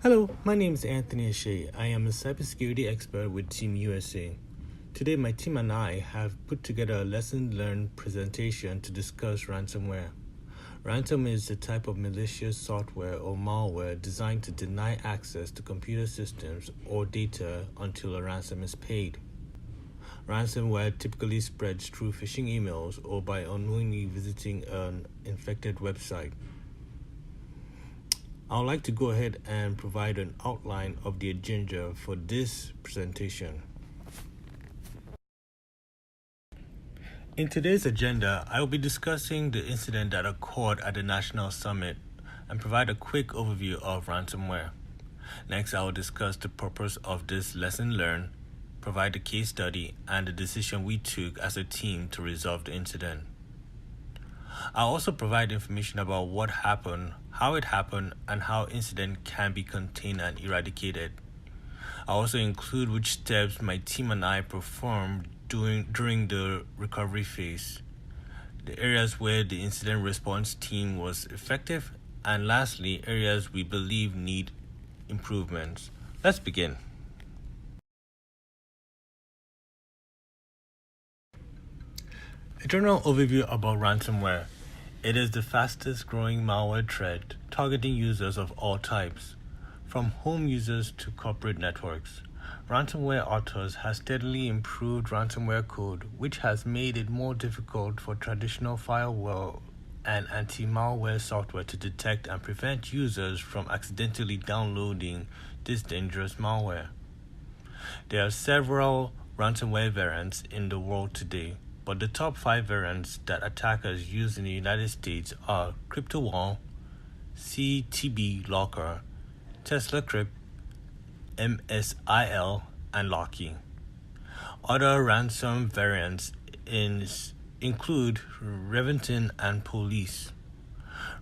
Hello, my name is Anthony Ashe. I am a cybersecurity expert with Team USA. Today, my team and I have put together a lesson learned presentation to discuss ransomware. Ransom is a type of malicious software or malware designed to deny access to computer systems or data until a ransom is paid. Ransomware typically spreads through phishing emails or by unknowingly visiting an infected website. I would like to go ahead and provide an outline of the agenda for this presentation. In today's agenda, I will be discussing the incident that occurred at the National Summit and provide a quick overview of ransomware. Next, I will discuss the purpose of this lesson learned, provide a case study, and the decision we took as a team to resolve the incident. I'll also provide information about what happened, how it happened, and how incident can be contained and eradicated. I'll also include which steps my team and I performed during the recovery phase, the areas where the incident response team was effective, and lastly, areas we believe need improvements. Let's begin. A general overview about ransomware. It is the fastest growing malware threat targeting users of all types, from home users to corporate networks. Ransomware authors have steadily improved ransomware code, which has made it more difficult for traditional firewall and anti-malware software to detect and prevent users from accidentally downloading this dangerous malware. There are several ransomware variants in the world today, but the top 5 variants that attackers use in the United States are CryptoWall, CTB Locker, Tesla Crypt, MSIL, and Locky. Other ransom variants include Revington and Police.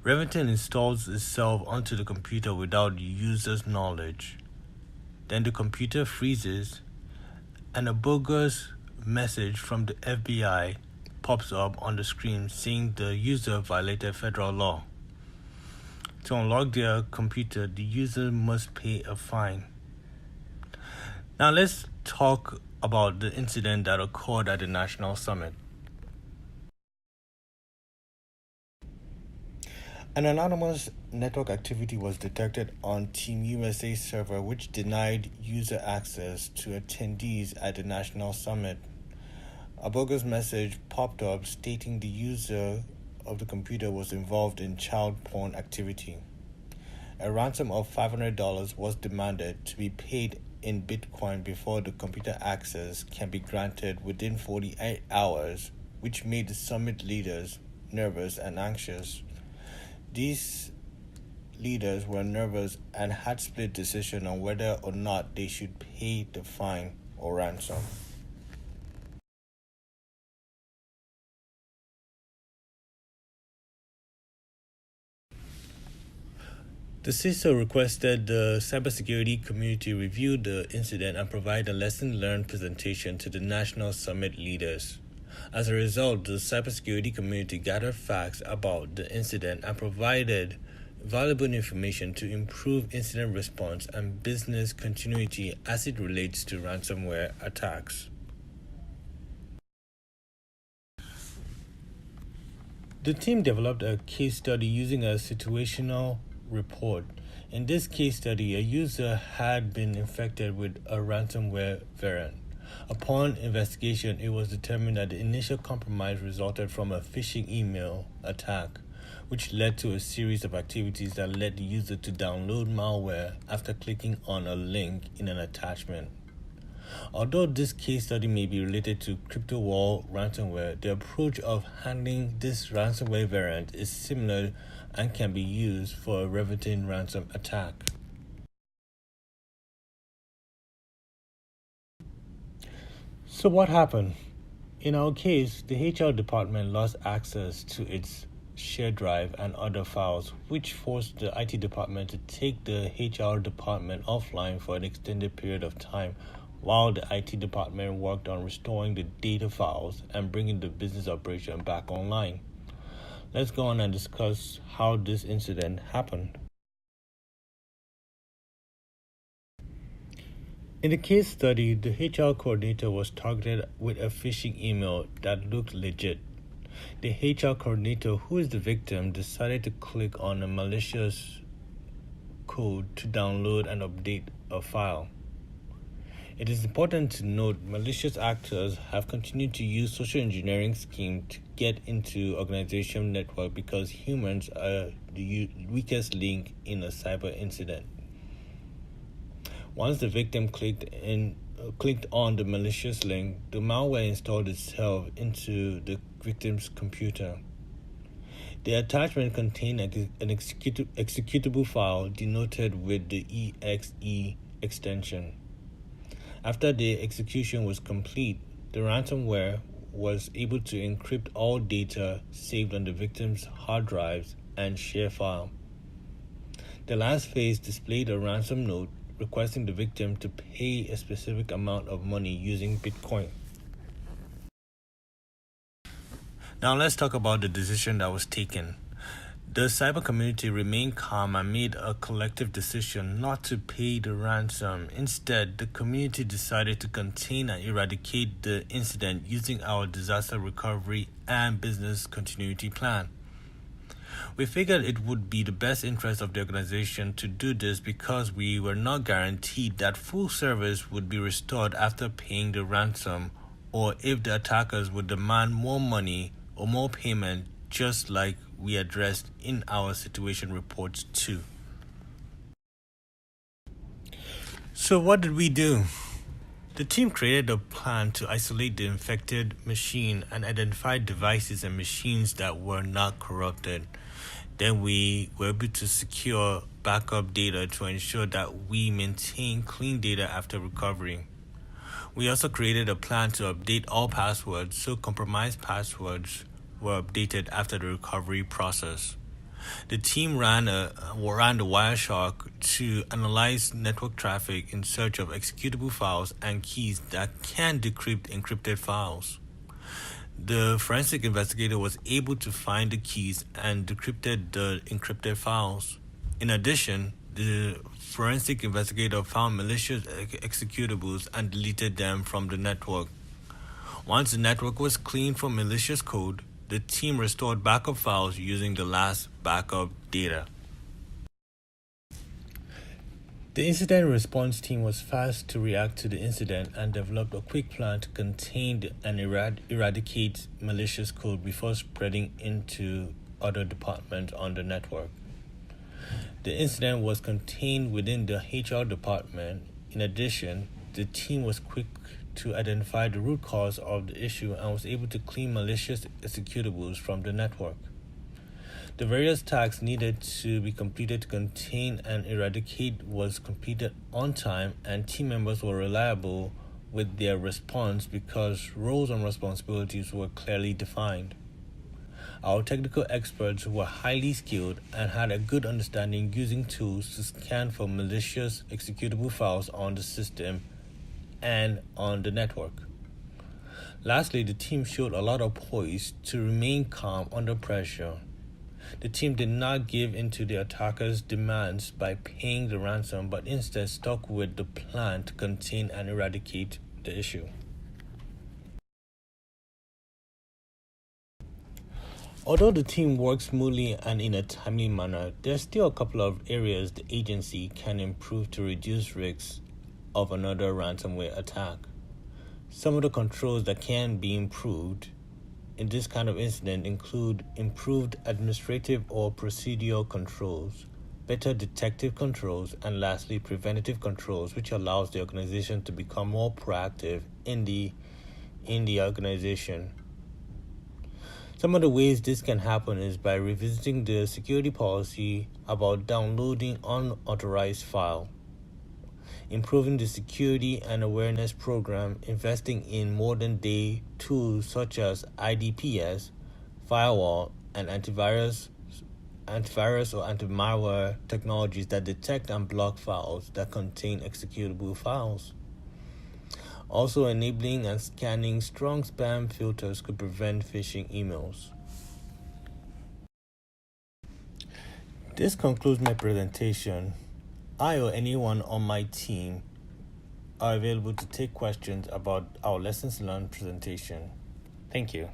Revington installs itself onto the computer without the user's knowledge. Then the computer freezes, and a bogus message from the FBI pops up on the screen saying the user violated federal law. To unlock their computer, the user must pay a fine. Now let's talk about the incident that occurred at the National Summit. An anonymous network activity was detected on Team USA server which denied user access to attendees at the National Summit. A bogus message popped up stating the user of the computer was involved in child porn activity. A ransom of $500 was demanded to be paid in Bitcoin before the computer access can be granted within 48 hours, which made the summit leaders nervous and anxious. These leaders were nervous and had split decision on whether or not they should pay the fine or ransom. The CISO requested the cybersecurity community review the incident and provide a lesson learned presentation to the National Summit leaders. As a result, the cybersecurity community gathered facts about the incident and provided valuable information to improve incident response and business continuity as it relates to ransomware attacks. The team developed a case study using a situational report. In this case study, a user had been infected with a ransomware variant. Upon investigation, it was determined that the initial compromise resulted from a phishing email attack, which led to a series of activities that led the user to download malware after clicking on a link in an attachment. Although this case study may be related to CryptoWall ransomware, the approach of handling this ransomware variant is similar and can be used for a Revington ransom attack. So what happened? In our case, the HR department lost access to its shared drive and other files, which forced the IT department to take the HR department offline for an extended period of time while the IT department worked on restoring the data files and bringing the business operation back online. Let's go on and discuss how this incident happened. In the case study, the HR coordinator was targeted with a phishing email that looked legit. The HR coordinator, who is the victim, decided to click on a malicious code to download and update a file. It is important to note malicious actors have continued to use social engineering schemes to get into organization network because humans are the weakest link in a cyber incident. Once the victim clicked on the malicious link, the malware installed itself into the victim's computer. The attachment contained an executable file denoted with the exe extension. After the execution was complete, the ransomware was able to encrypt all data saved on the victim's hard drives and share file. The last phase displayed a ransom note requesting the victim to pay a specific amount of money using Bitcoin. Now let's talk about the decision that was taken. The cyber community remained calm and made a collective decision not to pay the ransom. Instead, the community decided to contain and eradicate the incident using our disaster recovery and business continuity plan. We figured it would be the best interest of the organization to do this because we were not guaranteed that full service would be restored after paying the ransom, or if the attackers would demand more money or more payment, just like we addressed in our situation reports too. So what did we do? The team created a plan to isolate the infected machine and identify devices and machines that were not corrupted. Then we were able to secure backup data to ensure that we maintain clean data after recovery. We also created a plan to update all passwords so compromised passwords were updated after the recovery process. The team ran the Wireshark to analyze network traffic in search of executable files and keys that can decrypt encrypted files. The forensic investigator was able to find the keys and decrypted the encrypted files. In addition, the forensic investigator found malicious executables and deleted them from the network. Once the network was cleaned from malicious code, the team restored backup files using the last backup data. The incident response team was fast to react to the incident and developed a quick plan to contain and eradicate malicious code before spreading into other departments on the network. The incident was contained within the HR department. In addition, the team was quick to identify the root cause of the issue and was able to clean malicious executables from the network. The various tasks needed to be completed to contain and eradicate was completed on time, and team members were reliable with their response because roles and responsibilities were clearly defined. Our technical experts were highly skilled and had a good understanding using tools to scan for malicious executable files on the system and on the network. Lastly, the team showed a lot of poise to remain calm under pressure. The team did not give in to the attackers' demands by paying the ransom, but instead stuck with the plan to contain and eradicate the issue. Although the team worked smoothly and in a timely manner, there are still a couple of areas the agency can improve to reduce risks of another ransomware attack. Some of the controls that can be improved in this kind of incident include improved administrative or procedural controls, better detective controls, and lastly, preventative controls, which allows the organization to become more proactive in the organization. Some of the ways this can happen is by revisiting the security policy about downloading unauthorized file, improving the security and awareness program, investing in modern-day tools such as IDPS, firewall, and antivirus or anti-malware technologies that detect and block files that contain executable files. Also, enabling and scanning strong spam filters could prevent phishing emails. This concludes my presentation. I or anyone on my team are available to take questions about our lessons learned presentation. Thank you.